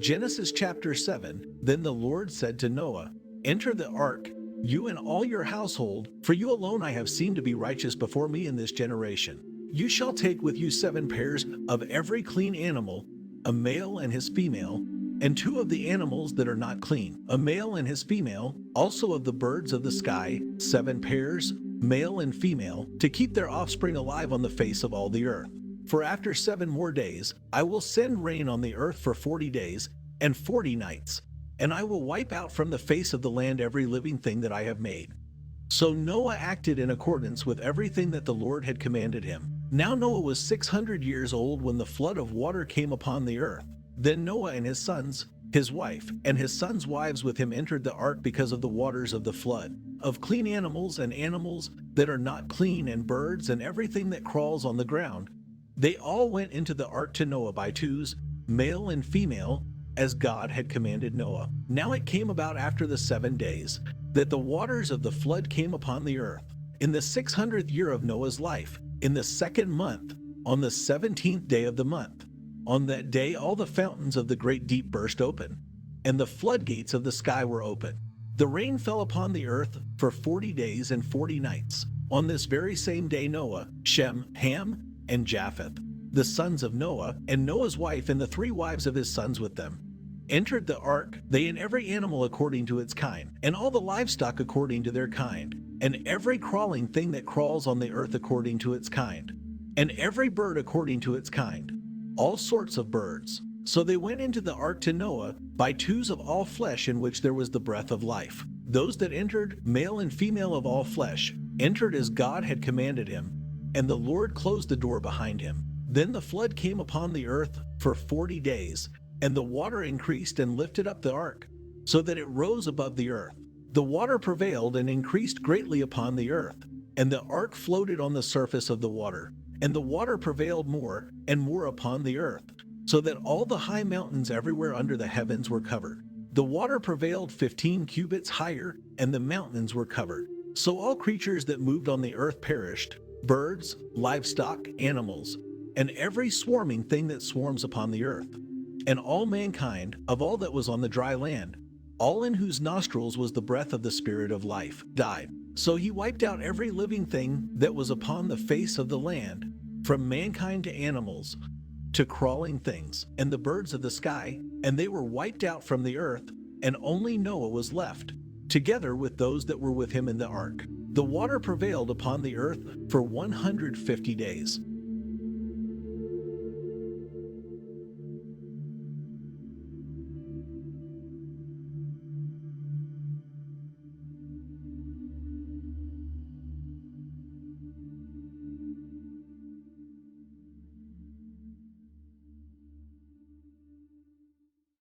Genesis chapter 7. Then the Lord said to Noah, "Enter the ark, you and all your household, for you alone I have seen to be righteous before me in this generation. You shall take with you 7 pairs of every clean animal, a male and his female, and 2 of the animals that are not clean, a male and his female, also of the birds of the sky, 7 pairs, male and female, to keep their offspring alive on the face of all the earth. For after 7 more days, I will send rain on the earth for 40 days and 40 nights, and I will wipe out from the face of the land every living thing that I have made." So Noah acted in accordance with everything that the Lord had commanded him. Now Noah was 600 years old when the flood of water came upon the earth. Then Noah and his sons, his wife, and his sons' wives with him entered the ark because of the waters of the flood, of clean animals and animals that are not clean, and birds and everything that crawls on the ground. They all went into the ark to Noah by twos, male and female, as God had commanded Noah. Now it came about after the 7 days that the waters of the flood came upon the earth. In the 600th year of Noah's life, in the 2nd month, on the 17th day of the month. On that day all the fountains of the great deep burst open, and the floodgates of the sky were open. The rain fell upon the earth for 40 days and 40 nights. On this very same day Noah, Shem, Ham, and Japheth, the sons of Noah, and Noah's wife and the 3 wives of his sons with them, entered the ark, they and every animal according to its kind, and all the livestock according to their kind, and every crawling thing that crawls on the earth according to its kind, and every bird according to its kind, all sorts of birds. So they went into the ark to Noah by twos of all flesh in which there was the breath of life. Those that entered, male and female of all flesh, entered as God had commanded him, and the Lord closed the door behind him. Then the flood came upon the earth for 40 days, and the water increased and lifted up the ark, so that it rose above the earth. The water prevailed and increased greatly upon the earth, and the ark floated on the surface of the water. And the water prevailed more and more upon the earth, so that all the high mountains everywhere under the heavens were covered. The water prevailed 15 cubits higher, and the mountains were covered. So all creatures that moved on the earth perished, birds, livestock, animals, and every swarming thing that swarms upon the earth. And all mankind, of all that was on the dry land, all in whose nostrils was the breath of the Spirit of life, died. So he wiped out every living thing that was upon the face of the land, from mankind to animals, to crawling things, and the birds of the sky, and they were wiped out from the earth, and only Noah was left, together with those that were with him in the ark. The water prevailed upon the earth for 150 days.